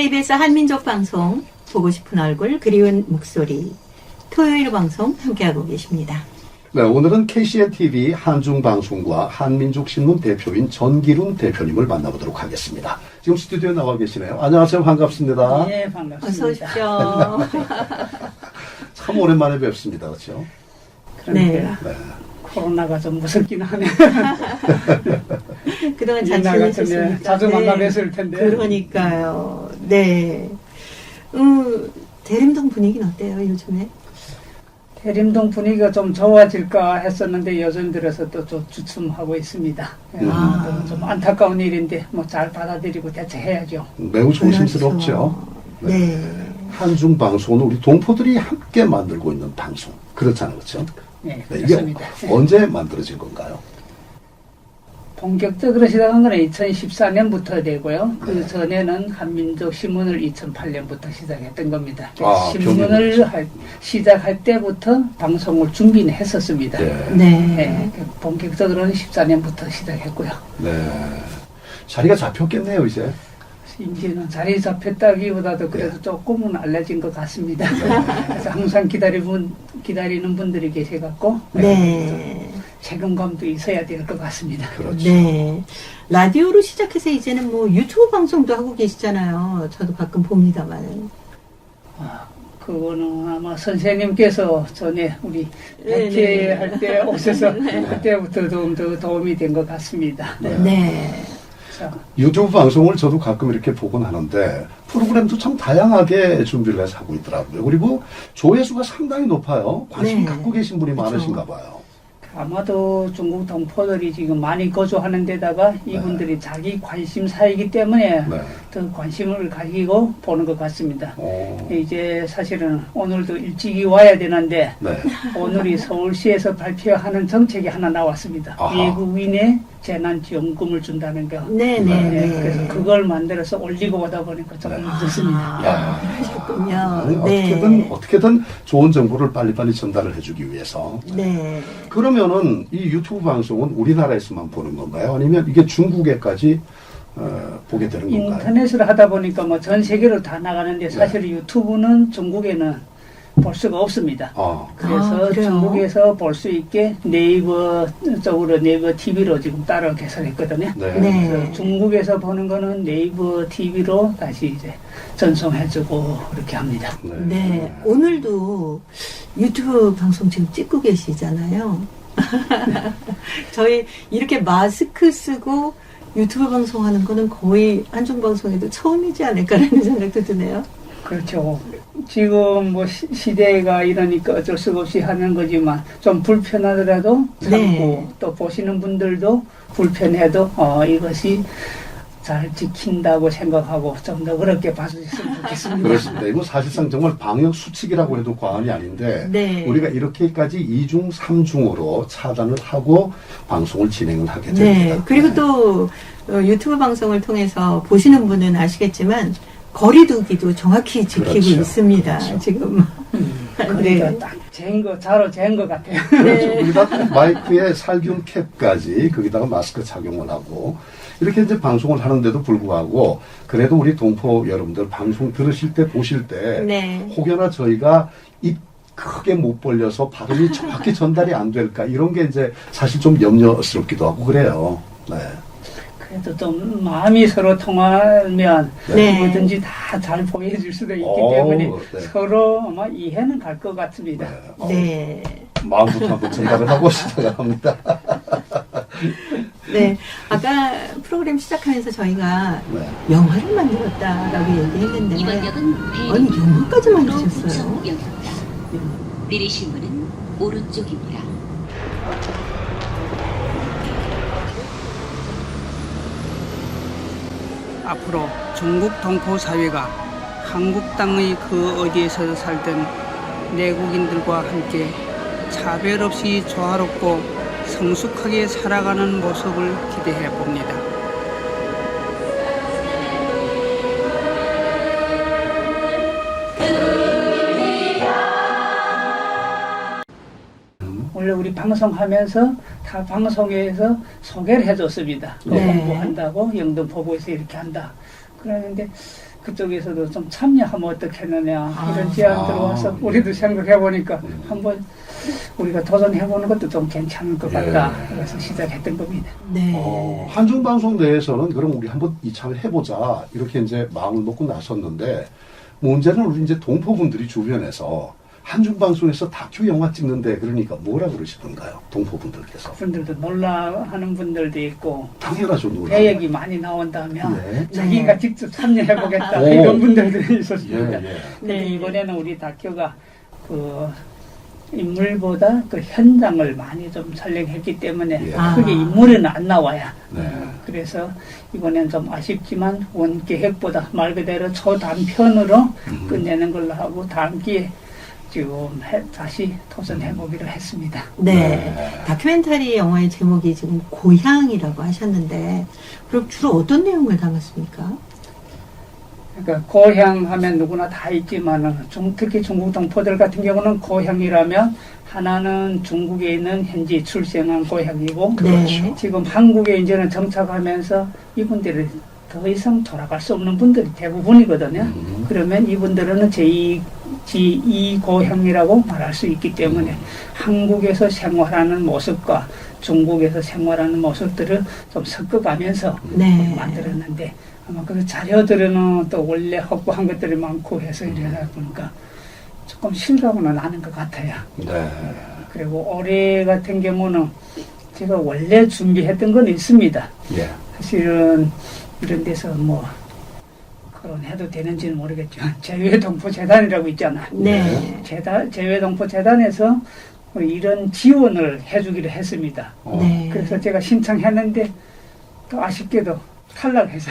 KBS 한민족 방송 보고 싶은 얼굴 그리운 목소리 토요일 방송 함께하고 계십니다. 네, 오늘은 KCNTV 한중방송과 한민족신문 대표인 전기룬 대표님을 만나보도록 하겠습니다. 지금 스튜디오에 나와 계시네요. 안녕하세요. 반갑습니다. 네, 반갑습니다. 어서 오십시오. 참 오랜만에 뵙습니다. 그렇죠? 그러니까 네. 코로나가 좀 무섭긴 하네. 그동안 잘 옛날 같으면 지내셨습니까? 자주 만나뵀을 텐데. 그러니까요. 네. 대림동 분위기는 어때요, 요즘에? 대림동 분위기가 좀 좋아질까 했었는데 요즘 들어서 또 좀 주춤하고 있습니다. 좀 안타까운 일인데 뭐 잘 받아들이고 대처해야죠. 매우 조심스럽죠. 그렇죠. 네. 한중방송은 우리 동포들이 함께 만들고 있는 방송. 그렇잖아요. 그렇죠? 네, 네, 이게 그렇습니다. 언제 만들어진 건가요? 본격적으로 시작한 건 2014년부터 되고요. 그 전에는 한민족 신문을 2008년부터 시작했던 겁니다. 신문을 시작할 때부터 방송을 준비는 했었습니다. 네. 본격적으로는 14년부터 시작했고요. 네. 자리가 잡혔겠네요, 이제. 이제는 자리 잡혔다기보다도 그래도 조금은 알려진 것 같습니다. 그래서 항상 기다리는 분들이 계셔갖고 네. 책임감도 있어야 될 것 같습니다. 그렇죠. 네. 라디오로 시작해서 이제는 뭐 유튜브 방송도 하고 계시잖아요. 저도 가끔 봅니다만. 그거는 아마 선생님께서 전에 우리 백회할 때 오셔서 그때부터 좀 더 도움이 된 것 같습니다. 네. 자, 유튜브 방송을 저도 가끔 이렇게 보곤 하는데 프로그램도 참 다양하게 준비를 해서 하고 있더라고요. 그리고 조회수가 상당히 높아요. 관심 갖고 계신 분이 많으신가 봐요. 아마도 중국 동포들이 지금 많이 거주하는 데다가 이분들이 자기 관심사이기 때문에 더 관심을 가지고 보는 것 같습니다. 이제 사실은 오늘도 일찍이 와야 되는데 오늘이 서울시에서 발표하는 정책이 하나 나왔습니다. 외국인의 재난지원금을 준다는 거. 네네. 그래서 그걸 만들어서 올리고 오다 보니까 조금 늦었습니다. 그러셨군요. 어떻게든 좋은 정보를 빨리빨리 전달을 해주기 위해서. 네. 그러면은 이 유튜브 방송은 우리나라에서만 보는 건가요? 아니면 이게 중국에까지 보게 되는 건가요? 인터넷으로 하다 보니까 뭐 전 세계로 다 나가는데 사실 유튜브는 중국에는 볼 수가 없습니다. 그래서 중국에서 볼 수 있게 네이버 쪽으로 네이버 TV로 지금 따로 개설했거든요. 그래서 중국에서 보는 거는 네이버 TV로 다시 이제 전송해주고 그렇게 합니다. 네. 오늘도 유튜브 방송 지금 찍고 계시잖아요. 저희 이렇게 마스크 쓰고 유튜브 방송하는 거는 거의 한중방송에도 처음이지 않을까라는 생각도 드네요. 그렇죠. 지금 뭐 시대가 이러니까 어쩔 수가 없이 하는 거지만 좀 불편하더라도 참고 또 보시는 분들도 불편해도 이것이 잘 지킨다고 생각하고 좀 더 그렇게 봐주셨으면 좋겠습니다. 그렇습니다. 이건 사실상 정말 방역 수칙이라고 해도 과언이 아닌데 우리가 이렇게까지 2중, 3중으로 차단을 하고 방송을 진행을 하게 됩니다. 그리고 또 유튜브 방송을 통해서 보시는 분은 아시겠지만 거리두기도 정확히 지키고 있습니다. 지금. 그래요. 딱 자로 잰 것 같아요. 거기다 마이크에 살균 캡까지 거기다가 마스크 착용을 하고 이렇게 이제 방송을 하는데도 불구하고 그래도 우리 동포 여러분들 방송 들으실 때 보실 때 혹여나 저희가 입 크게 못 벌려서 발음이 정확히 전달이 안 될까 이런 게 이제 사실 좀 염려스럽기도 하고 그래요. 그래도 좀 마음이 서로 통하면 뭐든지 다 잘 보여줄 수도 있기 때문에 서로 아마 이해는 갈 것 같습니다. 마음부터 한번 전달을 하고 시작합니다. 네, 아까 프로그램 시작하면서 저희가 영화를 만들었다라고 얘기했는데 아니 영화까지 만드셨어요? 내리실 문은 오른쪽입니다. 앞으로 중국 동포 사회가 한국 땅의 그 어디에서 살던 내국인들과 함께 차별 없이 조화롭고 성숙하게 살아가는 모습을 기대해 봅니다. 원래 우리 방송하면서 다 방송에서 소개를 해줬습니다. 공부한다고 영등포구에서 이렇게 한다. 그러는데 그쪽에서도 좀 참여하면 어떻겠느냐 이런 제안 들어와서 우리도 생각해 보니까 한번 우리가 도전해보는 것도 좀 괜찮을 것 같다. 그래서 시작했던 겁니다. 네. 한중방송 내에서는 그럼 우리 한번 이참에 해보자 이렇게 이제 마음을 먹고 나섰는데 문제는 우리 이제 동포분들이 주변에서 한중방송에서 다큐 영화 찍는데 그러니까 뭐라 그러시던가요? 동포분들께서. 그분들도 놀라하는 분들도 있고 당연하죠. 놀라. 배역이 많이 나온다면 네. 자기가 직접 참여해보겠다 이런 분들도 있었습니다. 예, 예. 근데 이번에는 우리 다큐가 그 인물보다 그 현장을 많이 좀 촬영했기 때문에 크게 인물은 안 나와요. 네. 그래서 이번엔 좀 아쉽지만 원 계획보다 말 그대로 초단편으로 끝내는 걸로 하고 다음 기회에 지금 다시 도전해보기로 했습니다. 네. 다큐멘터리 영화의 제목이 지금 고향이라고 하셨는데 그럼 주로 어떤 내용을 담았습니까? 그러니까 고향 하면 누구나 다 있지만은 특히 중국 동포들 같은 경우는 고향이라면 하나는 중국에 있는 현지 출생한 고향이고 네. 지금 한국에 이제는 정착하면서 이분들이 더 이상 돌아갈 수 없는 분들이 대부분이거든요. 그러면 이분들은 제2 고향이라고 말할 수 있기 때문에 한국에서 생활하는 모습과 중국에서 생활하는 모습들을 좀 섞어가면서 네. 만들었는데 아마 그 자료들은 또 원래 확보한 것들이 많고 해서 이러다 보니까 조금 실감은 나는 것 같아요. 네. 그리고 올해 같은 경우는 제가 원래 준비했던 건 있습니다. 예. 사실은 이런 데서 뭐 거론해도 되는지는 모르겠지만 재외동포재단이라고 있잖아요. 네. 재외동포재단에서 이런 지원을 해주기로 했습니다. 네. 그래서 제가 신청했는데 또 아쉽게도 탈락해서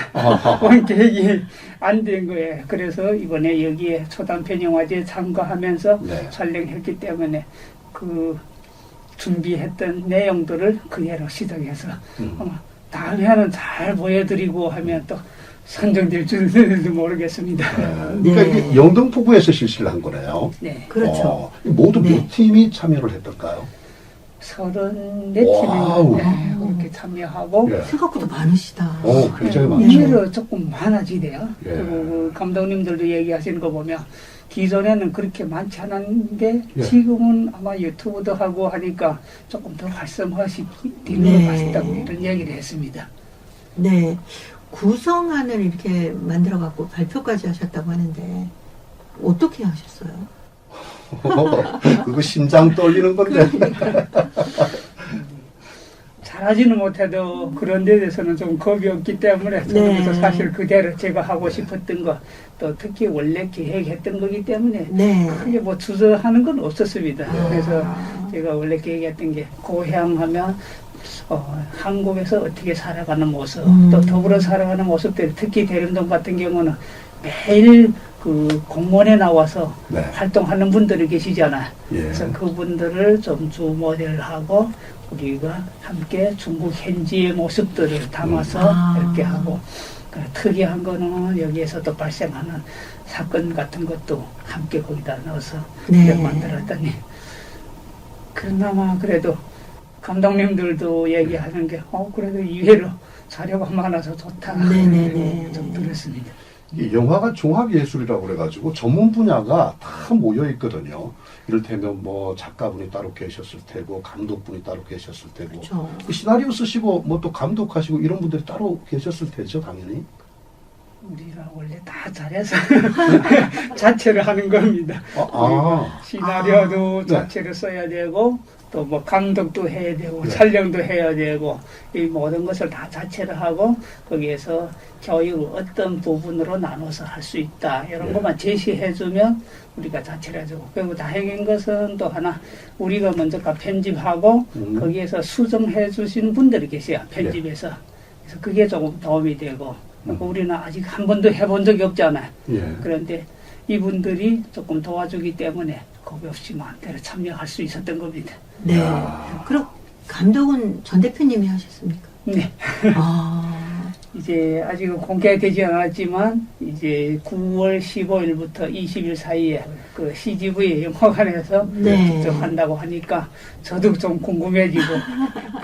원 계획이 안 된 거예요. 그래서 이번에 여기에 초단편 영화제에 참가하면서 네. 촬영했기 때문에 그 준비했던 내용들을 그대로 시작해서 아마 다음 해는 잘 보여드리고 하면 또 선정될 줄도 모르겠습니다. 그러니까 이게 영등포구에서 실시를 한 거네요. 네. 그렇죠. 모두 네. 몇 팀이 참여를 했던가요? 34팀이 네, 그렇게 참여하고 예. 생각보다 많으시다. 굉장히 많죠. 의외로 조금 많아지대요. 예. 그리고 그 감독님들도 얘기하시는 거 보면 기존에는 그렇게 많지 않았는데 예. 지금은 아마 유튜브도 하고 하니까 조금 더 활성화시키는 네. 것 같다고 이런 얘기를 했습니다. 네. 구성안을 이렇게 만들어갖고 발표까지 하셨다고 하는데 어떻게 하셨어요? 그거 심장 떨리는 건데. 잘하지는 못해도 그런 데 대해서는 좀 겁이 없기 때문에 저는 사실 그대로 제가 하고 싶었던 거 또 특히 원래 계획했던 거기 때문에 네. 크게 뭐 주저하는 건 없었습니다. 그래서 제가 원래 계획했던 게 고향하면 한국에서 어떻게 살아가는 모습 또 더불어 살아가는 모습들 특히 대림동 같은 경우는 매일 그 공원에 나와서 네. 활동하는 분들이 계시잖아요. 예. 그래서 그분들을 좀 주 모델하고 우리가 함께 중국 현지의 모습들을 담아서 이렇게 하고 특이한 거는 여기에서도 발생하는 사건 같은 것도 함께 거기다 넣어서 네. 만들었더니 그나마 그래도 감독님들도 얘기하는 게 그래도 이외로 자료가 많아서 좋다. 네네네. 좀 들었습니다. 이 영화가 종합예술이라고 그래가지고 전문 분야가 다 모여 있거든요. 이를테면 뭐 작가분이 따로 계셨을 테고 감독분이 따로 계셨을 테고 그렇죠. 그 시나리오 쓰시고 뭐 또 감독하시고 이런 분들이 따로 계셨을 테죠, 당연히. 우리가 원래 다 잘해서 자체를 하는 겁니다. 시나리오도 자체를 써야 되고 또 뭐 감독도 해야 되고 촬영도 해야 되고 이 모든 것을 다 자체를 하고 거기에서 교육을 어떤 부분으로 나눠서 할 수 있다 이런 것만 제시해주면 우리가 자체를 해주고 그리고 다행인 것은 또 하나 우리가 먼저 편집하고 거기에서 수정해 주신 분들이 계세요. 편집에서. 그래서 그게 조금 도움이 되고 우리는 아직 한 번도 해본 적이 없잖아요. 예. 그런데 이분들이 조금 도와주기 때문에 겁이 없이 마음대로 참여할 수 있었던 겁니다. 네. 그럼 감독은 전 대표님이 하셨습니까? 네. 이제 아직은 공개되지 않았지만 이제 9월 15일부터 20일 사이에 그 CGV 영화관에서 네. 직접 한다고 하니까 저도 좀 궁금해지고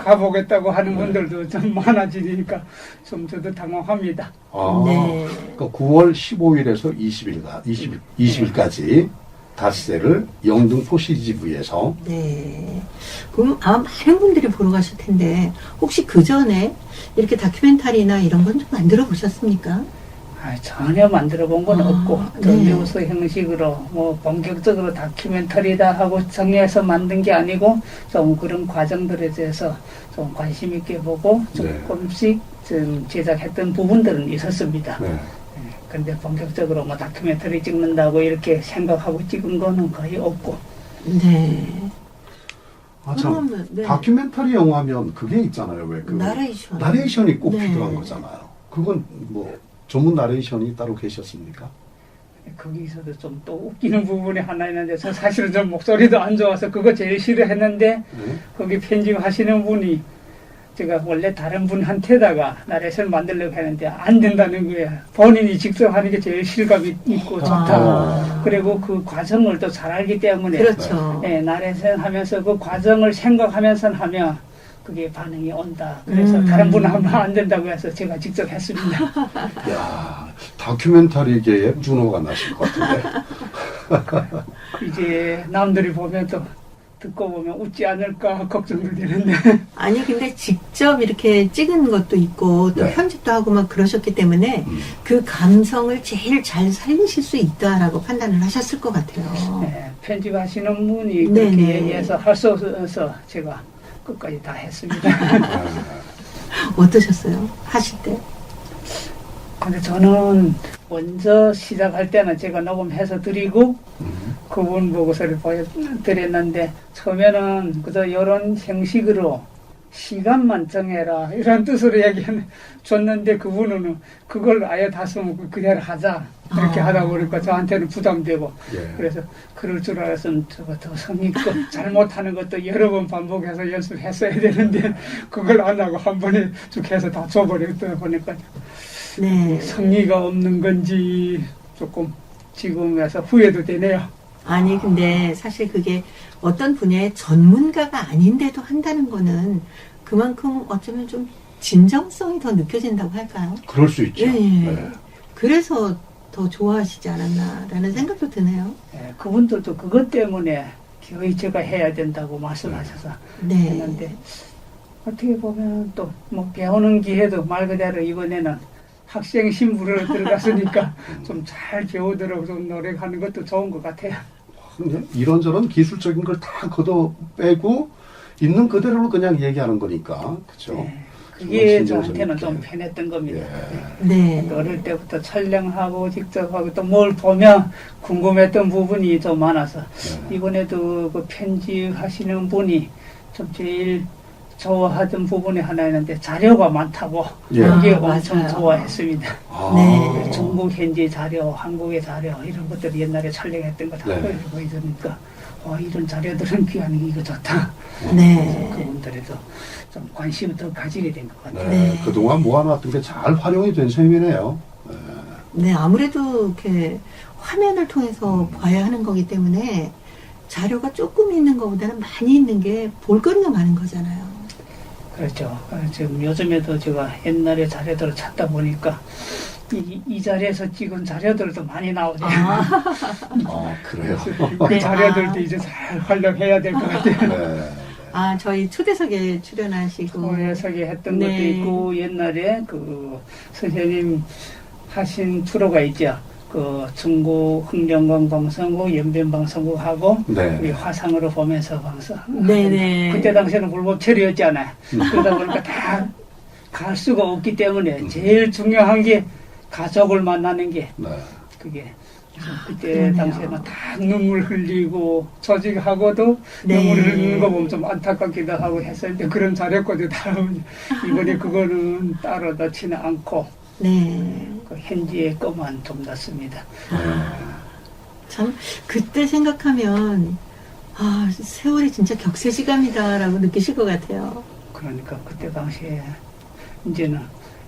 가보겠다고 하는 분들도 좀 많아지니까 좀 저도 당황합니다. 아, 네. 그러니까 9월 15일에서 20일까지 닷새를 영등포 CGV에서 네. 그럼 아마 많은 분들이 보러 가실 텐데 혹시 그 전에 이렇게 다큐멘터리나 이런 건 좀 만들어 보셨습니까? 전혀 만들어 본 건 없고 네. 뉴스 형식으로 뭐 본격적으로 다큐멘터리다 하고 정리해서 만든 게 아니고 좀 그런 과정들에 대해서 좀 관심 있게 보고 조금씩 좀 제작했던 부분들은 있었습니다. 네. 근데 본격적으로 뭐 다큐멘터리 찍는다고 이렇게 생각하고 찍은 거는 거의 없고. 네. 아, 참. 그러면, 네. 다큐멘터리 영화면 그게 있잖아요. 왜 그 나레이션. 나레이션이 꼭 네. 필요한 거잖아요. 그건 뭐 전문 나레이션이 따로 계셨습니까? 거기서도 좀 또 웃기는 부분이 하나 있는데 저 사실은 좀 목소리도 안 좋아서 그거 제일 싫어했는데 거기 편집하시는 분이 제가 원래 다른 분한테다가 나레이션 만들려고 했는데 안 된다는 거예요. 본인이 직접 하는 게 제일 실감이 있고 좋다. 그리고 그 과정을 또 잘 알기 때문에 그렇죠. 나레이션 하면서 그 과정을 생각하면서 하면 그게 반응이 온다. 그래서 다른 분은 하면 안 된다고 해서 제가 직접 했습니다. 야, 다큐멘터리계에 준호가 나실 것 같은데. 이제 남들이 보면 또 듣고 보면 웃지 않을까 걱정도 되는데. 아니 근데 직접 이렇게 찍은 것도 있고 또 네. 편집도 하고 막 그러셨기 때문에 그 감성을 제일 잘 살리실 수 있다라고 판단을 하셨을 것 같아요. 네, 편집하시는 분이 네네. 그렇게 얘기해서 할 수 없어서 제가 끝까지 다 했습니다. 어떠셨어요? 하실 때? 근데 저는 먼저 시작할 때는 제가 녹음해서 드리고 그분 보고서를 보여드렸는데 처음에는 그저 이런 형식으로 시간만 정해라 이런 뜻으로 줬는데 그분은 그걸 아예 다 써먹고 그대로 하자 이렇게 하다 보니까 저한테는 부담되고 그래서 그럴 줄 알았으면 저거 더 성의껏 잘못하는 것도 여러 번 반복해서 연습했어야 되는데 그걸 안 하고 한 번에 쭉 해서 다 줘버렸다 보니까 네. 성의가 없는 건지 조금 지금에서 후회도 되네요. 아니 근데 사실 그게 어떤 분야의 전문가가 아닌데도 한다는 거는 그만큼 어쩌면 좀 진정성이 더 느껴진다고 할까요? 그럴 수 있죠. 예. 네. 그래서 더 좋아하시지 않았나라는 생각도 드네요. 네, 그분들도 그것 때문에 거의 제가 해야 된다고 말씀하셔서 네. 했는데 어떻게 보면 또 뭐 배우는 기회도 말 그대로 이번에는 학생 신분으로 들어갔으니까 좀 잘 배우도록 좀 노력하는 것도 좋은 것 같아요. 그냥 이런저런 기술적인 걸 다 걷어 빼고 있는 그대로 그냥 얘기하는 거니까. 그렇죠? 네, 그게 저한테는 좀 편했던 겁니다. 네. 어릴 때부터 촬영하고 직접 하고 또 뭘 보면 궁금했던 부분이 좀 많아서 이번에도 그 편집하시는 분이 좀 제일 좋아하던 부분이 하나 있는데 자료가 많다고 그게 엄청 맞아요. 좋아했습니다. 네. 중국 현지 자료, 한국의 자료 이런 것들 옛날에 촬영했던 거 다 보여주니까 이런 자료들은 귀하니 이거 좋다. 네. 그분들에도 좀 관심을 더 가지게 된 것 같아요. 네. 그동안 모아놨던 게 잘 활용이 된 셈이네요. 네, 아무래도 이렇게 화면을 통해서 봐야 하는 거기 때문에 자료가 조금 있는 것보다는 많이 있는 게 볼거리가 많은 거잖아요. 그렇죠. 지금 요즘에도 제가 옛날에 자료들을 찾다 보니까 이 자리에서 찍은 자료들도 많이 나오네요. 그래요? 그 자료들도 이제 잘 활용해야 될 것 같아요. 네. 아, 저희 초대석에 출연하시고. 초대석에 했던 것도 있고 옛날에 그 선생님 하신 프로가 있죠. 그 중국 흥령강 방송국, 연변방송국하고 우리 화상으로 보면서 방송. 네네. 그때 당시에는 불법체류였잖아요. 그러다 보니까 다 갈 수가 없기 때문에 제일 중요한 게 가족을 만나는 게 그게 그때 당시에는 다 눈물 흘리고 조직하고도 눈물 흘리는 거 보면 좀 안타깝기도 하고 했었는데 그런 자료까지 다 이번에 그거는 따로 넣지는 않고 그 현지의 것만 좀 넣습니다. 참 그때 생각하면 아 세월이 진짜 격세지감이다라고 느끼실 것 같아요. 그러니까 그때 당시에 이제는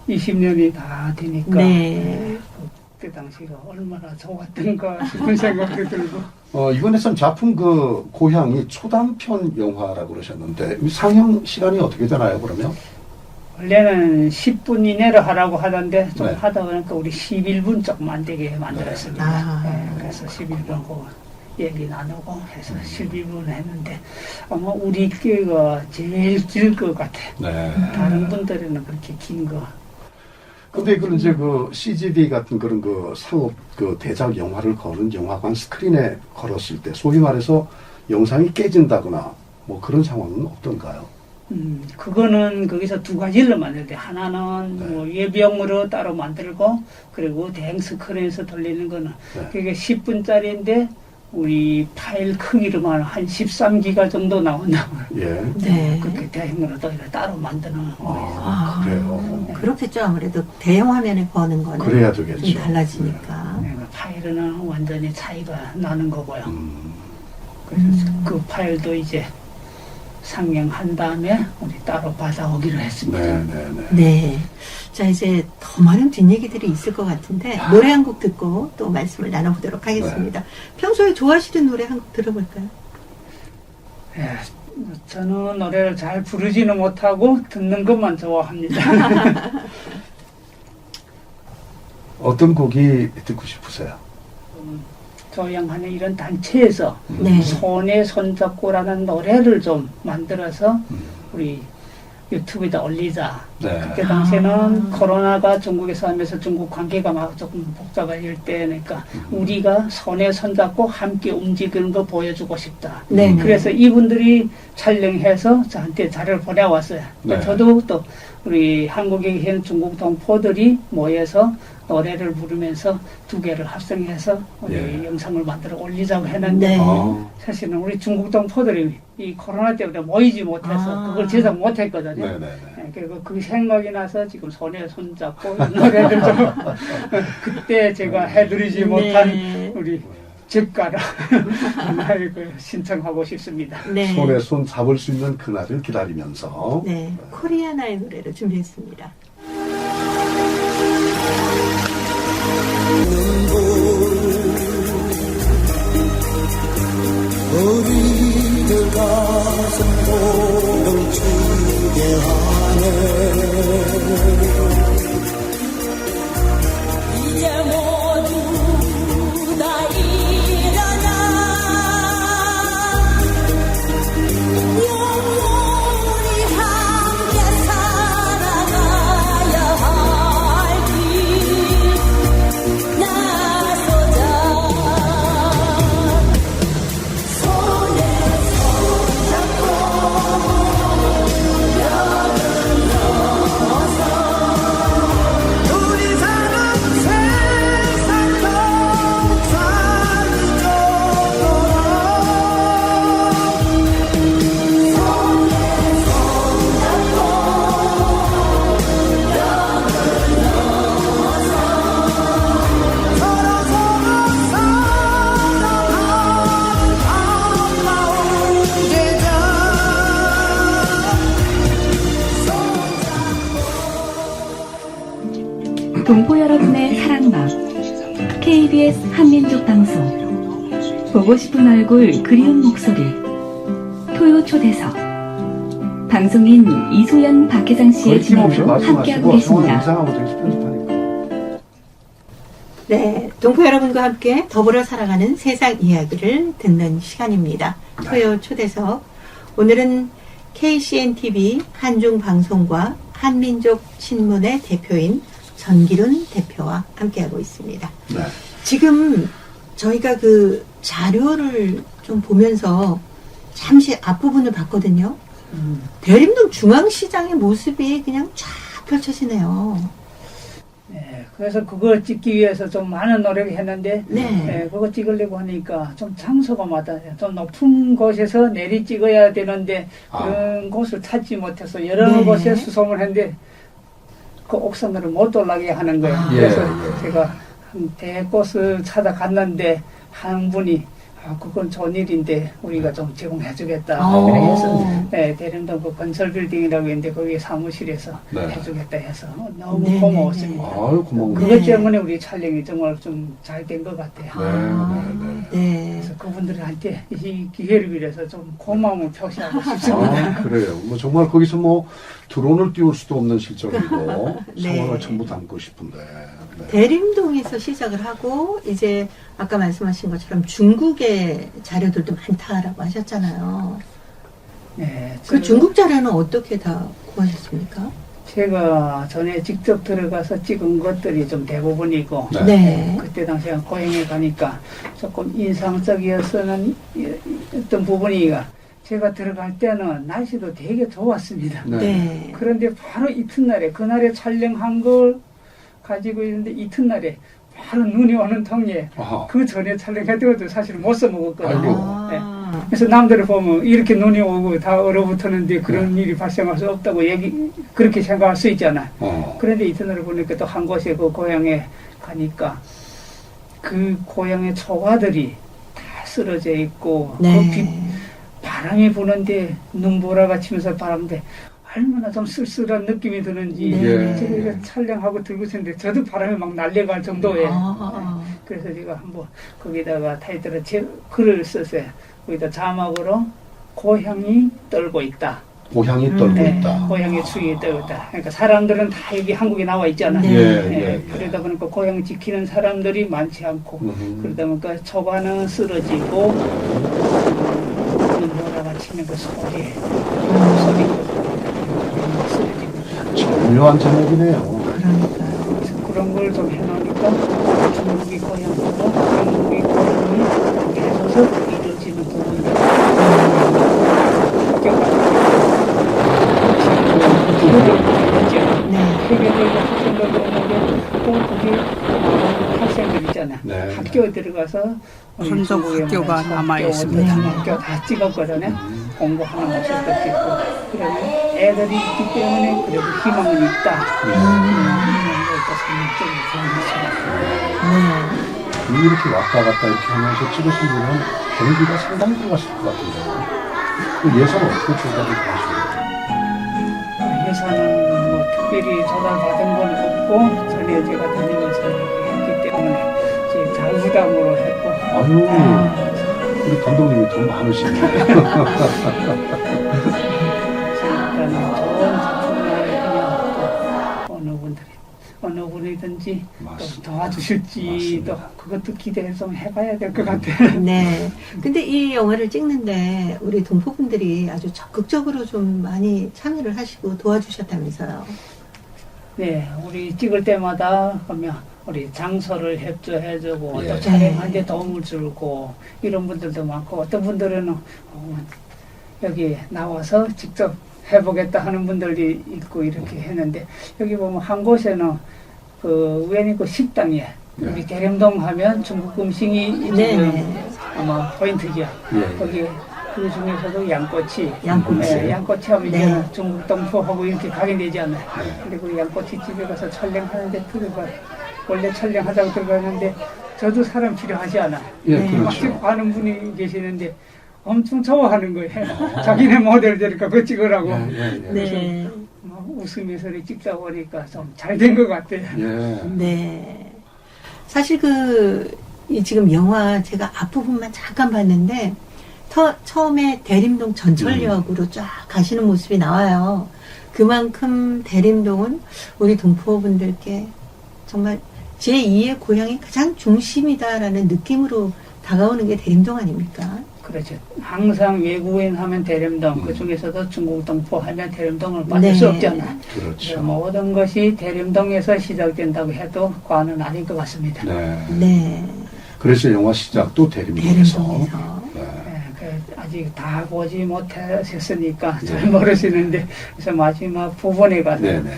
20년이 다 되니까 네. 그때 당시가 얼마나 좋았던가 싶은 생각이 들고. 이번에선 작품 그 고향이 초단편 영화라고 그러셨는데 상영 시간이 어떻게 되나요, 그러면? 원래는 10분 이내로 하라고 하던데 좀 네. 하다 보니까 우리 11분 조금 안 되게 만들었습니다. 아. 네, 그래서 11분 그 얘기 나누고 해서 11분 했는데 아마 우리 끼가 제일 길 것 같아. 네. 다른 분들은 그렇게 긴 거. 근데 그런 이제 그 CGV 같은 그런 그 상업 그 대작 영화를 거는 영화관 스크린에 걸었을 때 소위 말해서 영상이 깨진다거나 뭐 그런 상황은 어떤가요? 그거는 거기서 두 가지를 만들 때 하나는 네. 뭐 예비용으로 따로 만들고 그리고 대형 스크린에서 돌리는 거는 네. 그게 10분짜리인데 우리 파일 크기로만 한 13기가 정도 나온다고. 예. 네. 그렇게 대형으로 또 이렇게 따로 만드는 아, 그래요. 그렇겠죠. 아무래도 대형 화면에 거는 거는 그래야 되겠죠. 좀 달라지니까. 네, 그 파일은 완전히 차이가 나는 거고요. 음. 그래서 그 파일도 이제 상영한 다음에 우리 따로 받아오기로 했습니다. 네. 네. 자, 이제 더 많은 뒷얘기들이 있을 것 같은데, 노래 한 곡 듣고 또 말씀을 나눠보도록 하겠습니다. 평소에 좋아하시는 노래 한 곡 들어볼까요? 예, 저는 노래를 잘 부르지는 못하고 듣는 것만 좋아합니다. 어떤 곡이 듣고 싶으세요? 조양하는 이런 단체에서 네. 손에 손잡고라는 노래를 좀 만들어서 우리 유튜브에다 올리자. 네. 그때 당시에는 코로나가 중국에서 하면서 중국 관계가 막 조금 복잡해질 때니까 우리가 손에 손잡고 함께 움직이는 거 보여주고 싶다. 네. 그래서 이분들이 촬영해서 저한테 자료를 보내왔어요. 네. 저도 또 우리 한국에 계신 중국 동포들이 모여서 노래를 부르면서 두 개를 합성해서 우리 예. 영상을 만들어 올리자고 했는데 네. 사실은 우리 중국 동포들이 이 코로나 때문에 모이지 못해서 그걸 제작 못했거든요. 네네네. 네, 그리고 그 생각이 나서 지금 손에 손잡고 노래를 좀 그때 제가 해드리지 못한 네. 우리 즉가라 하나를 신청하고 싶습니다. 네. 손에 손 잡을 수 있는 그날을 기다리면서 네. 코리아나의 노래를 준비했습니다. 우리들 가슴 보름 추게 하네 이제 모두 다 일어나 영원히 함께 살아가야 할 길 나서자 우리 사는 세상 동산이 서로 사랑하는 아름다운 계절 동포 여러분의 사랑방 KBS 한민족 방송 보고 싶은 얼굴 그리운 목소리 토요 초대석 방송인 이소연 박혜장 씨의 거침없이 진행으로 함께하고 말씀하시고 상황 계십니다. 이상하고 저기서 편집하니까 네. 동포 여러분과 함께 더불어 살아가는 세상 이야기를 듣는 시간입니다. 토요 초대석. 오늘은 KCNTV 한중방송과 한민족 신문의 대표인 전기룬 대표와 함께하고 있습니다. 네. 지금 저희가 그 자료를 좀 보면서 잠시 앞부분을 봤거든요. 대림동 중앙시장의 모습이 그냥 쫙 펼쳐지네요. 네, 그래서 그걸 찍기 위해서 좀 많은 노력을 했는데 네. 그거 찍으려고 하니까 좀 장소가 맞아요. 좀 높은 곳에서 내리 찍어야 되는데 그런 곳을 찾지 못해서 여러 네. 곳에 수소문 했는데 그 옥상으로 못 올라가게 하는 거예요. 아. 그래서 예. 제가 한 100곳을 찾아갔는데 한 분이 그건 좋은 일인데 우리가 좀 제공해주겠다. 아. 그래서 네, 대림동 그 건설 빌딩이라고 있는데 거기 사무실에서 네. 해주겠다 해서 너무 네, 고마웠습니다. 아유, 고마워요. 그것 네. 때문에 우리 촬영이 정말 좀 잘 된 것 같아요. 네. 그래서 그분들한테 이 기회를 빌어서 좀 고마움을 표시하고 싶습니다. 그래요. 뭐 정말 거기서 뭐 드론을 띄울 수도 없는 실정이고 네. 상황을 전부 담고 싶은데. 네. 대림동에서 시작을 하고 이제 아까 말씀하신 것처럼 중국의 자료들도 많다라고 하셨잖아요. 네, 그 중국 자료는 어떻게 다 구하셨습니까? 제가 전에 직접 들어가서 찍은 것들이 좀 대부분이고 네. 네. 그때 당시에 고향에 가니까 조금 인상적이었는 어떤 부분이가 제가 들어갈 때는 날씨도 되게 좋았습니다. 네. 네. 그런데 바로 이튿날에 그날에 촬영한 걸 가지고 있는데 이튿날에 바로 눈이 오는 통에 아하. 그 전에 촬영했던 것도 사실 못 써먹었거든요. 아. 네. 그래서 남들을 보면 이렇게 눈이 오고 다 얼어붙었는데 그런 일이 발생할 수 없다고 그렇게 생각할 수 있잖아. 그런데 이튿날에 보니까 또 한 곳에 그 고향에 가니까 그 고향의 초가들이 다 쓰러져 있고 네. 바람이 부는데 눈보라가 치면서 바람인데 얼마나 좀 쓸쓸한 느낌이 드는지 네. 제가 이거 촬영하고 들고 있었는데 저도 바람이 막 날려갈 정도에 아. 그래서 제가 한번 거기다가 타이틀을 글을 썼어요. 거기다 자막으로 고향이 떨고 있다. 고향이 떨고 네. 있다. 고향의 추위에 떨고 있다. 그러니까 사람들은 다 여기 한국에 나와 있잖아요. 네. 예. 그러다 보니까 고향 지키는 사람들이 많지 않고 음. 그러다 보니까 초반은 쓰러지고 눈보라가 치는 그 소리가 쓰러지고 절묘한 제목이네요. 그러니까요. 그래서 그런 걸 좀 해놓으니까 중국이 고향이고 한국이 고향이 계속 이루어지는 부분들 네. 세계적으로 학생들도 오는데 꼭 그게 학생들 있잖아. 네. 학교에 들어가서 선적 학교가 남아 있습니다. 학교 다 찍었거든요. 공부하는 모습도 찍고 그러면 애들이 있기 때문에 그래도 희망은 있다. 이런 것도 상징적으로 좋은 모습입니다. 네. 이렇게 왔다 갔다 이렇게 하면서 찍으신 분은 경비가 상당히 들어갔을 것 같은데요. 그 예산은 어떻게 조달이 되시나요? 예산은 뭐 특별히 조달받은 건 없고 전에 제가 다니면서 했기 때문에 제 자부담으로 했고 아유, 우리 감독님이 돈 많으시네. 그러니까 좋은 작품을 그냥 또 어느 분이든지 또 맞습니다. 도와주실지 맞습니다. 또 그것도 기대해서 좀 해봐야 될 것 같아요. 네. 근데 이 영화를 찍는데 우리 동포분들이 아주 적극적으로 좀 많이 참여를 하시고 도와주셨다면서요. 네, 우리 찍을 때마다 그러면 우리 장소를 협조해주고 예. 또 촬영하는데 도움을 주고 이런 분들도 많고 어떤 분들은 여기 나와서 직접 해보겠다 하는 분들이 있고 이렇게 했는데 여기 보면 한 곳에는 그 우연히 그 식당에 네. 우리 대림동 하면 중국 음식이 네. 지금 아마 포인트죠. 예. 거기 그 중에서도 양꼬치, 양꼬치. 네, 양꼬치 하면 네. 이제 중국 동포하고 이렇게 각인되지 않아요. 네. 근데 그 양꼬치 집에 가서 촬영하는데 원래 촬영하자고 들어갔는데 저도 사람 필요하지 않아. 예, 네. 그렇죠. 막 하는 분이 계시는데 엄청 좋아하는 거예요. 자기네 모델 되니까 그거 찍으라고. 예. 네. 막 웃으면서 찍다 보니까 좀 잘 된 것 같아요. 예. 네. 사실 이 지금 영화 제가 앞부분만 잠깐 봤는데 처음에 대림동 전철역으로 쫙 가시는 모습이 나와요. 그만큼 대림동은 우리 동포분들께 정말 제2의 고향의 가장 중심이다라는 느낌으로 다가오는 게 대림동 아닙니까? 그렇죠. 항상 외국인 하면 대림동, 그 중에서도 중국 동포 하면 대림동을 빠질 수 없잖아. 그렇죠. 모든 것이 대림동에서 시작된다고 해도 과언은 아닌 것 같습니다. 네. 네. 그래서 영화 시작도 대림동에서. 대림동에서. 네. 아직 다 보지 못하셨으니까 잘 모르시는데 그래서 마지막 부분에 가서 네네.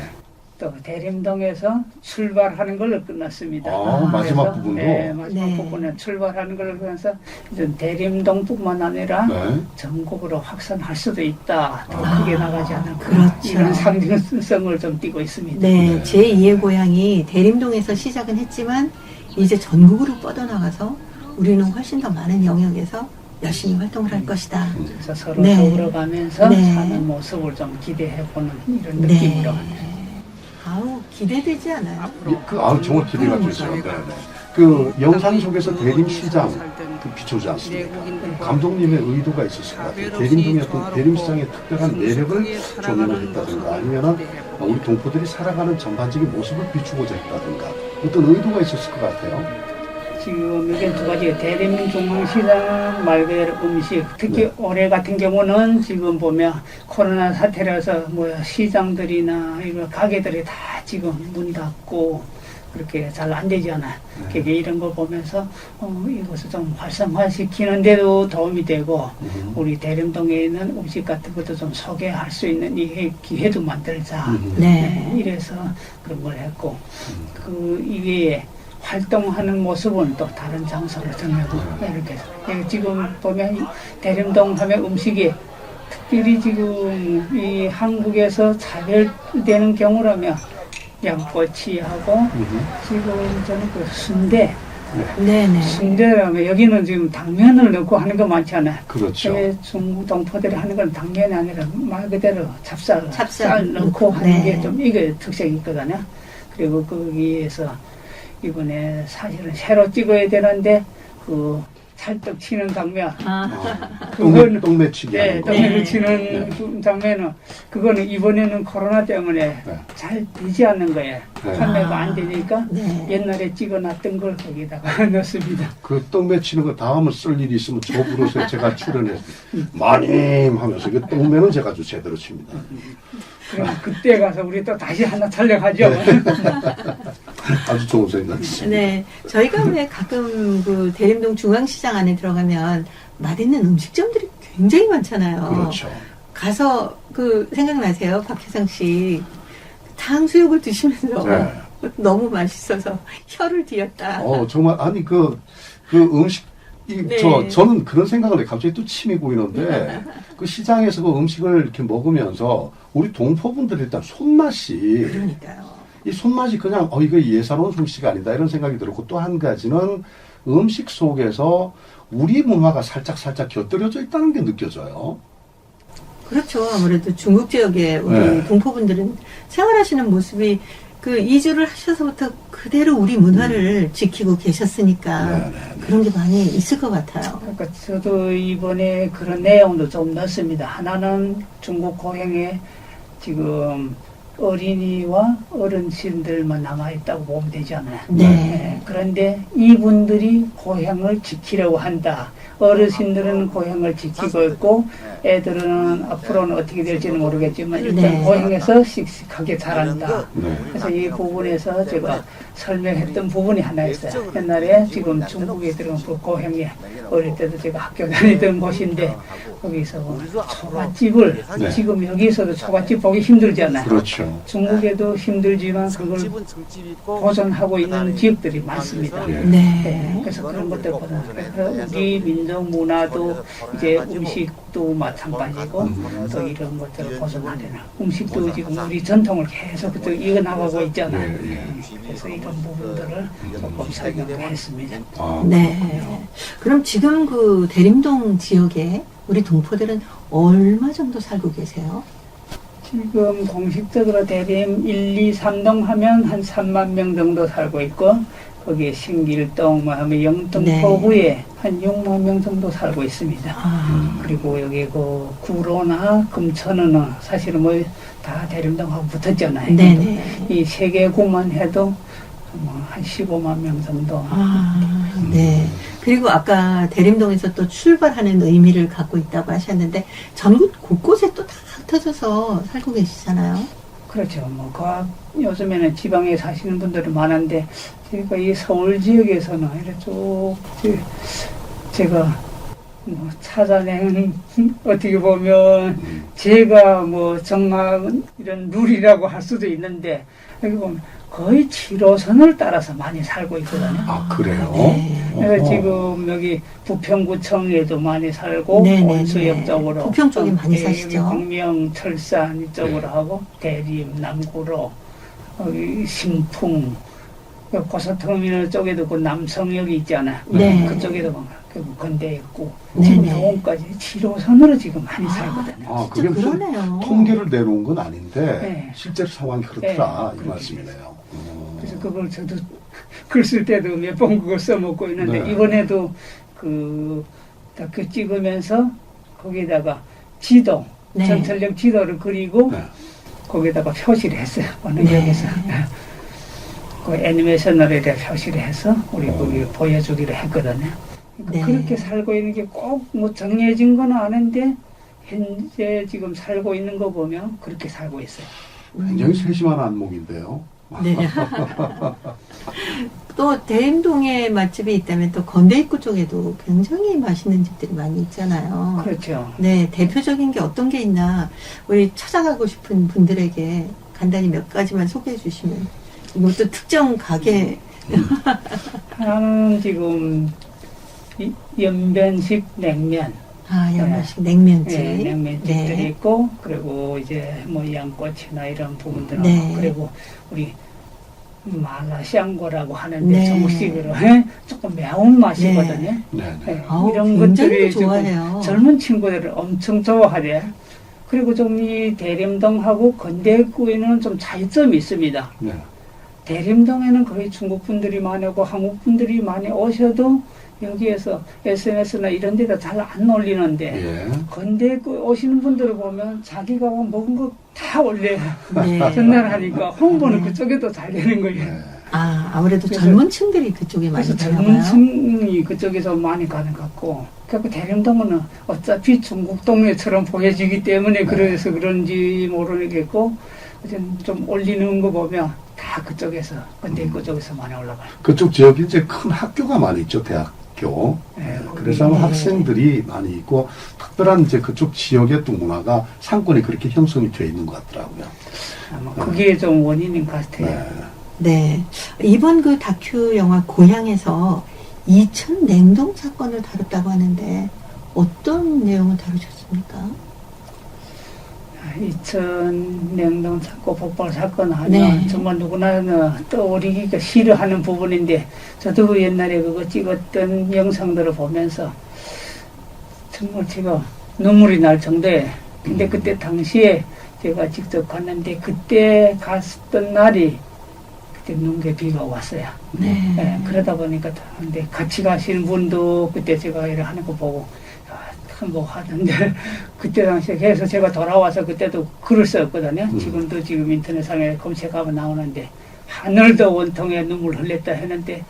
또 대림동에서 출발하는 걸로 끝났습니다. 마지막 그래서, 부분도? 네, 마지막 네. 부분에 출발하는 걸로 끝나서 이제 대림동뿐만 아니라 네. 전국으로 확산할 수도 있다. 더 아, 크게 나가지 않을까. 그렇죠. 이런 상징성을 좀 띠고 있습니다. 네, 제2의 고향이 대림동에서 시작은 했지만 이제 전국으로 뻗어나가서 우리는 훨씬 더 많은 영역에서 열심히 활동을 할 것이다. 그래서 서로 네. 더불어가면서 네. 사는 모습을 좀 기대해보는 이런 네. 느낌으로. 아우 기대되지 않아요? 정말 기대가 되죠. 네. 그 영상 속에서 대림시장 그 비춰지 않습니까? 감독님의 의도가 있었을 것 같아요. 대림동의 어떤 대림시장의 특별한 매력을 조명을 했다든가 아니면은 우리 동포들이 살아가는 전반적인 모습을 비추고자 했다든가 어떤 의도가 있었을 것 같아요. 지금 여기 두 가지 대림중앙시장 말 그대로 음식 특히 네. 올해 같은 경우는 지금 보면 코로나 사태라서 뭐 시장들이나 이런 가게들이 다 지금 문 닫고 그렇게 잘 안 되잖아. 그게 이런 걸 보면서 이것을 좀 활성화시키는 데도 도움이 되고 우리 대림동에 있는 음식 같은 것도 좀 소개할 수 있는 이 기회도 만들자. 네. 이래서 그런 걸 했고 그 이외에 활동하는 모습은 또 다른 장소로 정하고 이렇게 해서 지금 보면 이 대림동 하면 음식이 특별히 지금 이 한국에서 차별되는 경우라면 양꼬치하고 지금 저는 그 순대 네네. 순대라면 여기는 지금 당면을 넣고 하는 거 많잖아요. 그렇죠. 중국 동포들이 하는 건 당면이 아니라 말 그대로 찹쌀 찹쌀 넣고 하는 네. 게 좀 이게 특색이 있거든요. 그리고 거기에서 이번에 사실은 새로 찍어야 되는데 그 찰떡 치는 장면 그거는 똥매치기 네, 하는 거. 똥매를 네. 치는 그 장면은 그거는 이번에는 코로나 때문에 네. 잘 되지 않는 거예요. 네. 판매가 안 되니까 네. 옛날에 찍어놨던 걸 거기다가 넣습니다. 그 똥매치는 거 다음에 쓸 일이 있으면 저 부르세요. 제가 출연해서 마님 하면서 그 똥매는 제가 아주 제대로 칩니다. 그럼 그때 가서 우리 또 다시 하나 촬영하죠. 아주 좋은 생각이죠. 네, 저희가 왜 가끔 그 대림동 중앙시장 안에 들어가면 맛있는 음식점들이 굉장히 많잖아요. 그렇죠. 가서 그 생각나세요, 박혜상 씨 탕수육을 드시면서 네. 너무 맛있어서 혀를 뒤었다. 정말 아니 그 음식 네. 저는 그런 생각을 해요. 갑자기 또 침이 고이는데 그 시장에서 그 음식을 이렇게 먹으면서 우리 동포분들이 일단 손맛이 그러니까요. 이 손맛이 그냥 이거 예사로운 솜씨가 아니다 이런 생각이 들었고 또 한 가지는 음식 속에서 우리 문화가 살짝 곁들여져 있다는 게 느껴져요. 그렇죠. 아무래도 중국 지역에 우리 네. 동포분들은 생활하시는 모습이 그 이주를 하셔서부터 그대로 우리 문화를 지키고 계셨으니까 네, 네, 그런 게 많이 있을 것 같아요. 그러니까 저도 이번에 그런 내용도 좀 넣습니다. 하나는 중국 고향에 지금 어린이와 어르신들만 남아있다고 보면 되잖아요. 네. 그런데 이분들이 고향을 지키려고 한다. 어르신들은 고향을 지키고 있고 애들은 앞으로는 어떻게 될지는 모르겠지만 일단 네. 고향에서 씩씩하게 자란다. 네. 그래서 이 부분에서 제가 설명했던 부분이 하나 있어요. 옛날에 지금 중국에 들어온 그 고향에 어릴 때도 제가 학교 다니던 곳인데 거기서 초밥집을 네. 지금 여기서도 초밥집 보기 힘들잖아요. 그렇죠. 중국에도 힘들지만 그걸 보존하고 있는 지역들이 많습니다. 예. 네. 그래서 그런 것들보다 우리 민족 문화도 이제 음식도 마찬가지고 또 이런 것들을 보존하려는 음식도 지금 우리 전통을 계속 또 이어나가고 있잖아요. 예, 예. 그래서 이런 부분들을 조금 설명했습니다. 네. 그럼 지금 그 대림동 지역에 우리 동포들은 얼마 정도 살고 계세요? 지금 공식적으로 대림 1, 2, 3동 하면 한 3만 명 정도 살고 있고 거기에 신길동, 하면 영등포구에 한 6만 명 정도 살고 있습니다. 그리고 여기 그 구로나 금천은 사실은 뭐 다 대림동하고 붙었잖아요. 네네. 이 세 개 구만 해도 한 15만 명 정도. 네. 그리고 아까 대림동에서 또 출발하는 의미를 갖고 있다고 하셨는데 전국 곳곳에 또 다 흩어져서 살고 계시잖아요. 그렇죠. 뭐 요즘에는 지방에 사시는 분들이 많은데 제가 이 서울 지역에서는 이렇게 쭉 제가 뭐 찾아낸 어떻게 보면 제가 뭐 정말 이런 룰이라고 할 수도 있는데 여기 보면 거의 7호선을 따라서 많이 살고 있거든요. 아 그래요? 네. 그래서 지금 여기 부평구청에도 많이 살고 네네네. 온수역 쪽으로 부평 쪽에 많이 여기 사시죠. 광명, 철산 이쪽으로 네. 하고 대림, 남구로 여기 신풍 그 고속터미널 쪽에도 그 남성역이 있잖아요. 네. 그쪽에도 건대 있고 네, 지금 네. 동까지 7호선으로 지금 많이 살거든요. 아, 진짜 그게 무슨 그러네요. 통계를 내놓은 건 아닌데 네. 실제로 상황이 그렇더라 네. 이 말씀이네요. 그래서 그걸 저도 글 쓸 때도 몇 번 그거 써먹고 있는데 네. 이번에도 그 다큐 찍으면서 거기다가 지도, 네. 전철역 지도를 그리고 네. 거기다가 표시를 했어요. 어느 네. 역에서. 그 애니메이션으로 이렇게 표시를 해서 우리 거기 보여주기로 했거든요. 그러니까 네. 그렇게 살고 있는 게 꼭 뭐 정해진 건 아닌데 현재 지금 살고 있는 거 보면 그렇게 살고 있어요. 굉장히 세심한 안목인데요. 네. 또 대림동에 맛집이 있다면 또 건대 입구 쪽에도 굉장히 맛있는 집들이 많이 있잖아요. 그렇죠. 네, 대표적인 게 어떤 게 있나 우리 찾아가고 싶은 분들에게 간단히 몇 가지만 소개해 주시면 이것도 특정 가게 하나는 지금 연변식 냉면. 연말식 냉면집. 네, 냉면집들이 네. 있고 그리고 이제 뭐 양꼬치나 이런 부분들 네. 그리고 우리 마라샹궈라고 하는데 네. 정식으로 조금 매운 맛이거든요. 네, 네. 네, 아우, 이런 굉장히 것들이 지금 좋아해요. 젊은 친구들을 엄청 좋아하대. 그리고 좀 이 대림동하고 건대구에는 좀 차이점이 있습니다. 네. 대림동에는 거의 중국 분들이 많이 오고 한국 분들이 많이 오셔도 여기에서 SNS나 이런 데다 잘 안 올리는데 예. 건대 오시는 분들을 보면 자기가 먹은 거 다 올려요. 네. 전달하니까 홍보는 네. 그쪽에도 잘 되는 거예요. 네. 아무래도 그래서- 젊은 층들이 그쪽에 많이 그래서 가나 젊은 봐요. 층이 그쪽에서 많이 가는 것 같고 그리고 대림동은 어차피 중국 동네처럼 보여지기 때문에 그래서 그런지 모르겠고 어쨌든 좀 올리는 거 보면 다 그쪽에서 건대 그쪽에서 많이 올라가요. 그쪽 지역에 이제 큰 학교가 많이 있죠, 대학교. 네, 그래서 아마 네. 학생들이 많이 있고 특별한 이제 그쪽 지역의 또 문화가 상권이 그렇게 형성이 되어 있는 것 같더라고요. 아마 그게 좀 원인인 것 같아요. 네. 네. 이번 그 다큐 영화 고향에서 이천 냉동 사건을 다뤘다고 하는데 어떤 내용을 다루셨습니까? 이천 냉동 사건, 폭발 사건 하면 네. 정말 누구나 떠오르기가 싫어하는 부분인데 저도 그 옛날에 그거 찍었던 영상들을 보면서 정말 제가 눈물이 날 정도에 근데 그때 당시에 제가 직접 갔는데 그때 갔던 날이 그때 눈에 비가 왔어요. 네. 네, 그러다 보니까 근데 같이 가시는 분도 그때 제가 이렇게 하는 거 보고 뭐 하던데 그때 당시에 그래서 제가 돌아와서 그때도 글을 썼거든요. 지금도 지금 인터넷상에 검색하면 나오는데 하늘도 원통에 눈물 흘렸다 했는데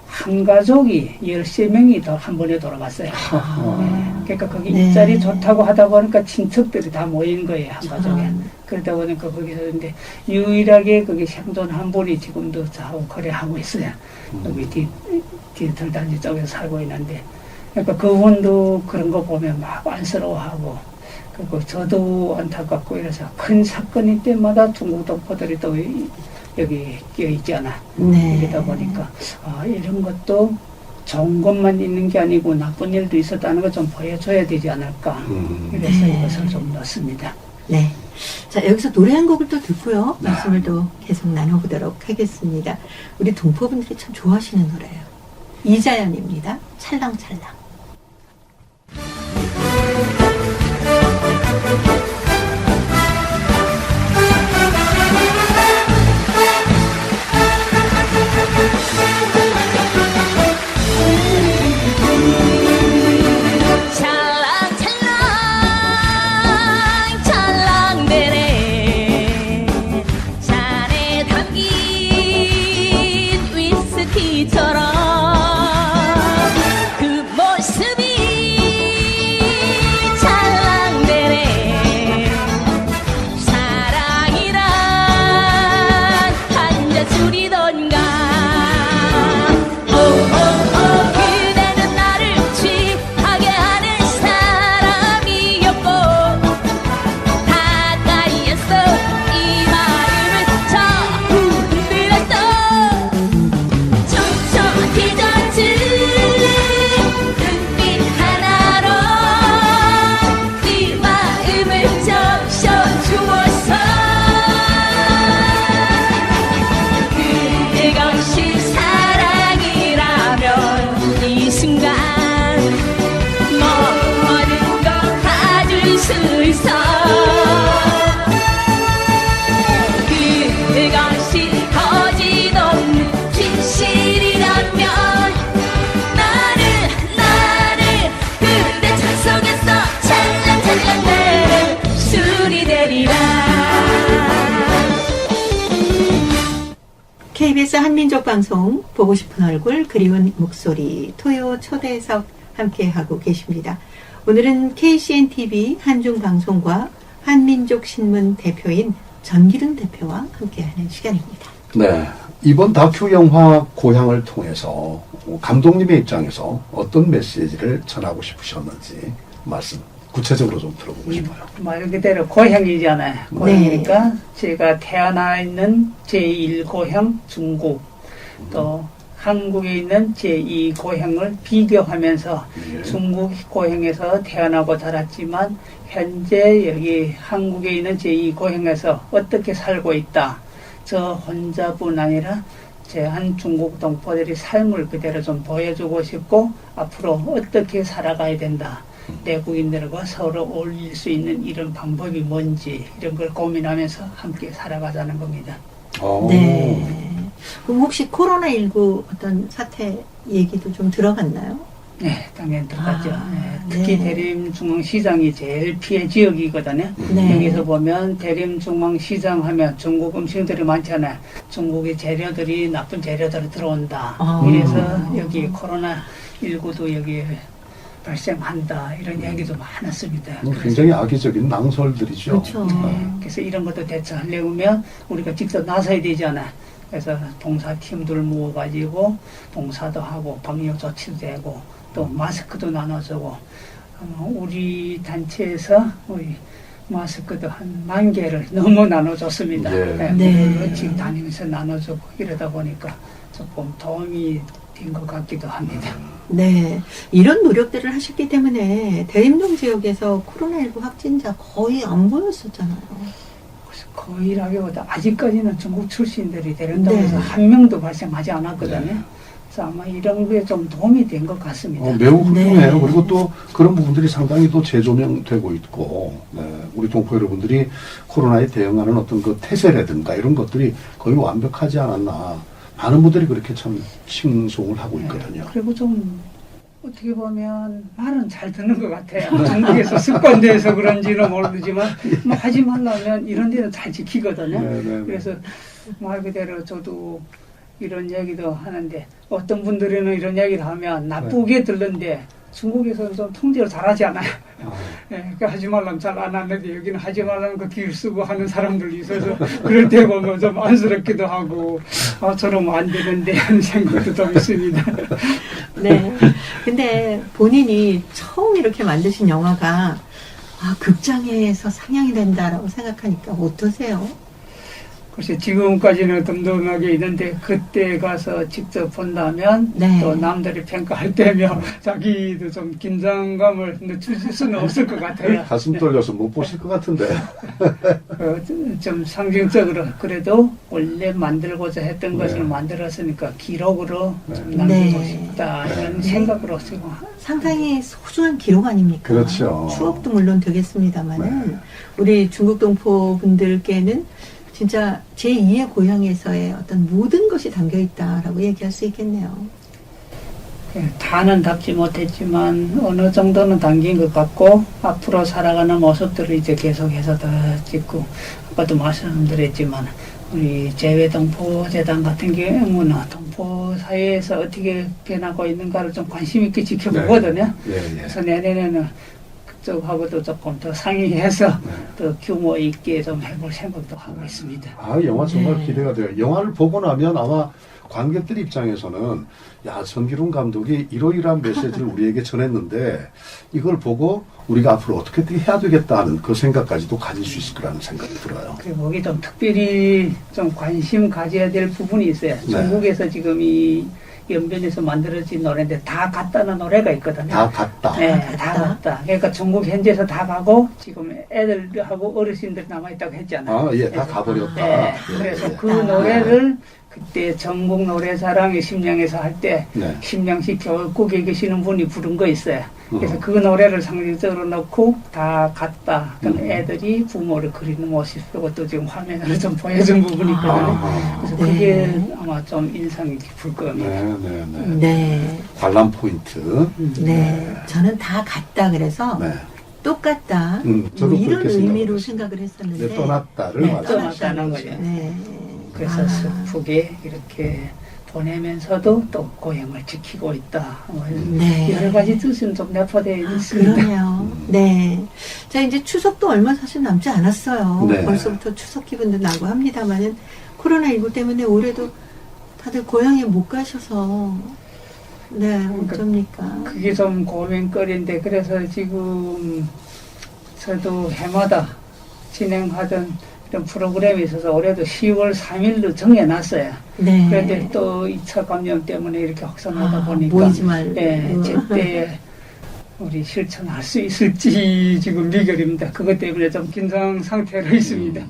한 가족이 13명이 더 한 번에 돌아갔어요. 네. 그러니까 거기 네. 일자리 좋다고 하다 보니까 친척들이 다 모인 거예요. 한 가족에. 참. 그러다 보니까 거기서 근데 유일하게 거기 생존 한 분이 지금도 저하고 거래하고 있어요. 여기 뒤틀단지 쪽에서 살고 있는데 그러니까 그분도 그런 거 보면 막 안쓰러워하고 그리고 저도 안타깝고 이래서 큰 사건일 때마다 중국 동포들이 또 여기 끼어 있잖아. 네. 이러다 보니까 이런 것도 좋은 것만 있는 게 아니고 나쁜 일도 있었다는 걸 좀 보여줘야 되지 않을까. 그래서 네. 이것을 좀 넣습니다. 네. 자, 여기서 노래 한 곡을 또 듣고요. 말씀을 또 계속 나눠보도록 하겠습니다. 우리 동포분들이 참 좋아하시는 노래예요. 이자연입니다. 찰랑찰랑. 찰랑찰랑 찰랑대네 잔에 담긴 위스키처럼 그 KBS 한민족 방송 보고 싶은 얼굴 그리운 목소리 토요 초대석 함께하고 계십니다. 오늘은 KCNTV 한중방송과 한민족신문 대표인 전기룬 대표와 함께하는 시간입니다. 네. 이번 다큐 영화 고향을 통해서 감독님의 입장에서 어떤 메시지를 전하고 싶으셨는지 말씀 구체적으로 좀 들어보고 싶어요. 말 그대로 고향이잖아요. 고향이니까 제가 태어나 있는 제1고향 중국, 또 한국에 있는 제2고향을 비교하면서 중국 고향에서 태어나고 자랐지만 현재 여기 한국에 있는 제2고향에서 어떻게 살고 있다. 저 혼자뿐 아니라 제한 중국 동포들이 삶을 그대로 좀 보여주고 싶고 앞으로 어떻게 살아가야 된다. 내국인들과 서로 어울릴 수 있는 이런 방법이 뭔지 이런 걸 고민하면서 함께 살아가자는 겁니다. 네. 그럼 혹시 코로나19 어떤 사태 얘기도 좀 들어갔나요? 네, 당연히 들어갔죠. 네, 특히 대림중앙시장이 제일 피해 지역이거든요. 네. 여기서 보면 대림중앙시장 하면 중국 음식들이 많잖아요. 중국의 재료들이 나쁜 재료들이 들어온다. 이래서 여기 코로나19도 여기 발생한다. 이런 얘기도 많았습니다. 굉장히 악의적인 낭설들이죠. 그렇죠. 네, 그래서 이런 것도 대처하려면 우리가 직접 나서야 되잖아요. 그래서 봉사팀들 모아가지고 봉사도 하고 방역 조치도 되고 또 마스크도 나눠주고 우리 단체에서 우리 마스크도 한 10,000개를 너무 나눠줬습니다. 네. 지금 다니면서 나눠주고 이러다 보니까 조금 도움이 된 것 같기도 합니다. 네. 이런 노력들을 하셨기 때문에 대림동 지역에서 코로나19 확진자 거의 안 보였었잖아요. 거의라기보다 아직까지는 중국 출신들이 대림동에서 한 명도 발생하지 않았거든요. 그래서 아마 이런 게 좀 도움이 된 것 같습니다. 매우 훌륭해요. 그리고 또 그런 부분들이 상당히 또 재조명되고 있고, 우리 동포 여러분들이 코로나에 대응하는 어떤 그 태세라든가 이런 것들이 거의 완벽하지 않았나. 많은 분들이 그렇게 참 칭송을 하고 있거든요. 그리고 좀 어떻게 보면 말은 잘 듣는 것 같아요. 중국에서 습관돼서 그런지는 모르지만 뭐 하지 말라면 이런 데는 잘 지키거든요. 그래서 말 그대로 저도 이런 얘기도 하는데 어떤 분들은 이런 얘기를 하면 나쁘게 들는데 중국에서는 좀 통제를 잘하지 않아요. 그러니까 하지 말라면 잘 안 하는데 여기는 하지 말라면 그 뒤를 쓰고 하는 사람들이 있어서 그럴 때 보면 좀 안쓰럽기도 하고 저러면 안 되는데 하는 생각도 좀 있습니다. 네. 근데 본인이 처음 이렇게 만드신 영화가 극장에서 상영이 된다라고 생각하니까 어떠세요? 글쎄 지금까지는 덤덤하게 있는데 그때 가서 직접 본다면 또 남들이 평가할 때면 자기도 좀 긴장감을 늦출 수는 없을 것 같아요. 가슴 떨려서 못 보실 것 같은데. 좀 상징적으로 그래도 원래 만들고자 했던 것을 만들었으니까 기록으로 좀 남기고 싶다 이런 생각으로 지금 상당히 소중한 기록 아닙니까? 그렇죠. 추억도 물론 되겠습니다만은 우리 중국 동포 분들께는 진짜 제2의 고향에서의 어떤 모든 것이 담겨 있다라고 얘기할 수 있겠네요. 다는 담지 못했지만 어느 정도는 담긴 것 같고 앞으로 살아가는 모습들을 이제 계속해서 더 찍고 아까도 말씀드렸지만 우리 재외동포재단 같은 경우는 동포 사회에서 어떻게 변하고 있는가를 좀 관심 있게 지켜보거든요. 그래서 내년에는 그쪽하고도 조금 더 상의해서 더 규모 있게 좀 해볼 생각도 하고 있습니다. 영화 정말 기대가 돼요. 영화를 보고 나면 아마 관객들 입장에서는 전기룬 감독이 이러이러한 메시지를 우리에게 전했는데 이걸 보고 우리가 앞으로 어떻게 해야 되겠다 하는 그 생각까지도 가질 수 있을 거라는 생각이 들어요. 그리고 거기 좀 특별히 좀 관심 가져야 될 부분이 있어요. 중국에서 지금 이 연변에서 만들어진 노래인데 다 갔다는 노래가 있거든요. 다 갔다. 네, 다 갔다. 그러니까 중국 현지에서 다 가고 지금 애들하고 어르신들 남아있다고 했잖아요. 다 가버렸다. 네, 그래서 그 노래를 그때 전국 노래자랑의 심령에서 할 때 심령식 교육국에 계시는 분이 부른 거 있어요. 그래서 그 노래를 상징적으로 넣고 다 갔다. 그럼 애들이 부모를 그리는 모습 그것도 지금 화면으로 좀 보여준 부분이 있거든요. 그래서 그게 아마 좀 인상이 깊을 겁니다. 네. 관람 포인트. 저는 다 갔다 그래서 똑같다. 저도 이런 그렇게 의미로 생각을 했었는데 떠났다를 떠났다는 거죠. 그래서 슬프게 이렇게 보내면서도 또 고향을 지키고 있다. 네. 여러 가지 뜻은 좀 내포되어 있습니다. 그러네요. 네. 자, 이제 추석도 얼마 사실 남지 않았어요. 네. 벌써부터 추석 기분도 나고 합니다만은 코로나19 때문에 올해도 다들 고향에 못 가셔서 네, 어쩝니까? 그게 좀 고민거리인데 그래서 지금 저도 해마다 진행하던 이런 프로그램이 있어서 올해도 10월 3일로 정해놨어요. 네. 그런데 또 2차 감염 때문에 이렇게 확산하다 보니까 모이지 말. 네, 제때 우리 실천할 수 있을지 지금 미결입니다. 그것 때문에 좀 긴장 상태로 있습니다.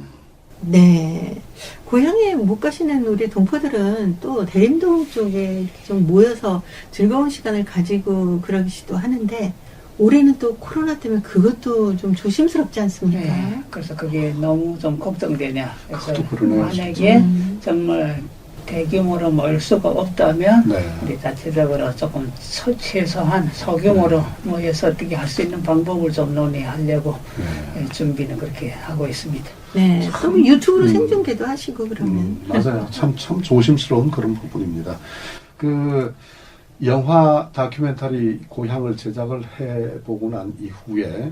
네. 고향에 못 가시는 우리 동포들은 또 대림동 쪽에 좀 모여서 즐거운 시간을 가지고 그러기도 하는데 올해는 또 코로나 때문에 그것도 좀 조심스럽지 않습니까? 네, 그래서 그게 너무 좀 걱정되냐. 그래서 그것도 그러네요, 만약에 정말 대규모로 모일 수가 없다면 네. 우리 자체적으로 조금 최소한 소규모로 모여서 어떻게 할 수 있는 방법을 좀 논의하려고 준비는 그렇게 하고 있습니다. 네. 또 유튜브로 생중계도 하시고 그러면. 맞아요. 참 조심스러운 그런 부분입니다. 그 영화 다큐멘터리 고향을 제작을 해보고 난 이후에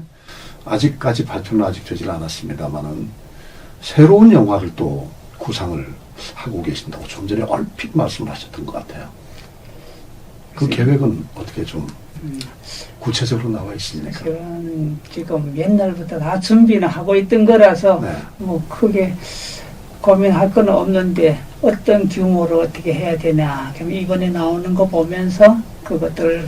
아직까지 발표는 아직 되질 않았습니다만은 새로운 영화를 또 구상을 하고 계신다고 좀 전에 얼핏 말씀을 하셨던 것 같아요. 그 계획은 어떻게 좀 구체적으로 나와 있습니까? 사실은 지금 옛날부터 다 준비는 하고 있던 거라서 네. 뭐 크게 고민할 건 없는데 어떤 규모로 어떻게 해야 되냐. 그럼 이번에 나오는 거 보면서 그것들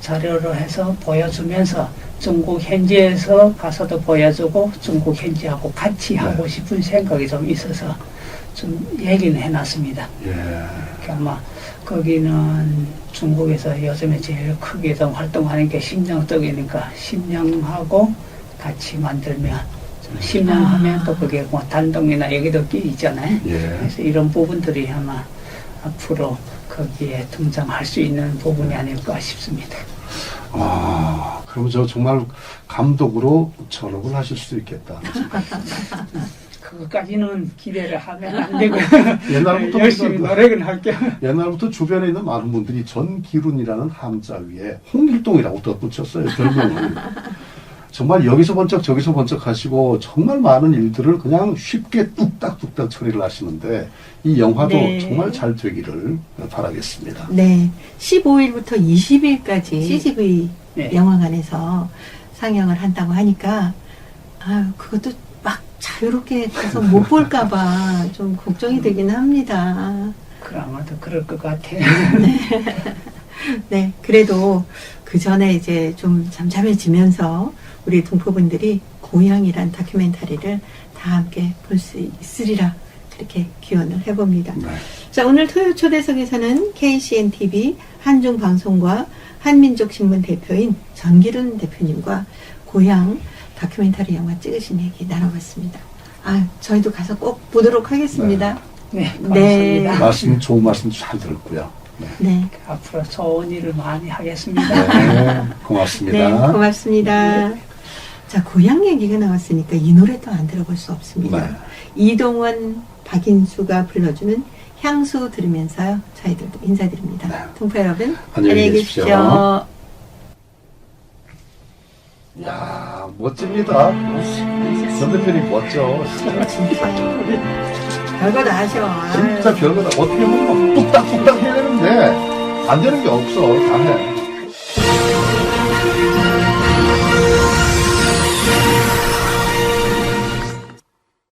자료로 해서 보여주면서 중국 현지에서 가서도 보여주고 중국 현지하고 같이 하고 싶은 생각이 좀 있어서 좀 얘기는 해놨습니다. 예. 아마 거기는 중국에서 요즘에 제일 크게 좀 활동하는 게 심령 쪽이니까 심령하고 같이 만들면 심령하면 또 그게 뭐 단동이나 여기도 끼 있잖아요. 예. 그래서 이런 부분들이 아마 앞으로 거기에 등장할 수 있는 부분이 아닐까 싶습니다. 아, 그럼 저 정말 감독으로 전업을 하실 수도 있겠다. 그것까지는 기대를 하면 안 되고 옛날부터 열심히 노력은 할게요. 옛날부터 주변에 있는 많은 분들이 전기룬이라는 함자 위에 홍길동이라고 덧붙였어요. 별명을. 정말 여기서 번쩍 저기서 번쩍 하시고 정말 많은 일들을 그냥 쉽게 뚝딱뚝딱 처리를 하시는데 이 영화도 네. 정말 잘 되기를 바라겠습니다. 네. 15일부터 20일까지 CGV 네. 영화관에서 상영을 한다고 하니까 아유, 그것도 막 자유롭게 가서 못 볼까봐 좀 걱정이 되긴 합니다. 아마도 그럴 것 같아요. 네, 그래도 그 전에 이제 좀 잠잠해지면서 우리 동포분들이 고향이란 다큐멘터리를 다 함께 볼 수 있으리라 그렇게 기원을 해봅니다. 네. 자, 오늘 토요 초대석에서는 KCNTV 한중방송과 한민족신문 대표인 전기룬 대표님과 고향 다큐멘터리 영화 찍으신 얘기 나눠봤습니다. 아, 저희도 가서 꼭 보도록 하겠습니다. 네, 고맙습니다. 말씀 좋은 말씀 잘 들었고요. 네. 네. 앞으로 좋은 일을 많이 하겠습니다. 네, 고맙습니다. 네, 고맙습니다. 자, 고향 얘기가 나왔으니까 이 노래 또 안 들어볼 수 없습니다. 네. 이동원, 박인수가 불러주는 향수 들으면서요. 저희들도 인사드립니다. 네. 동포 여러분, 안녕히 계십시오. 계십시오. 야, 멋집니다. 전 대표님 멋져. 별거 다 하셔. 진짜 별거다. 어떻게 보면 뚝딱뚝딱 해야 되는데 안 되는 게 없어. 다 해.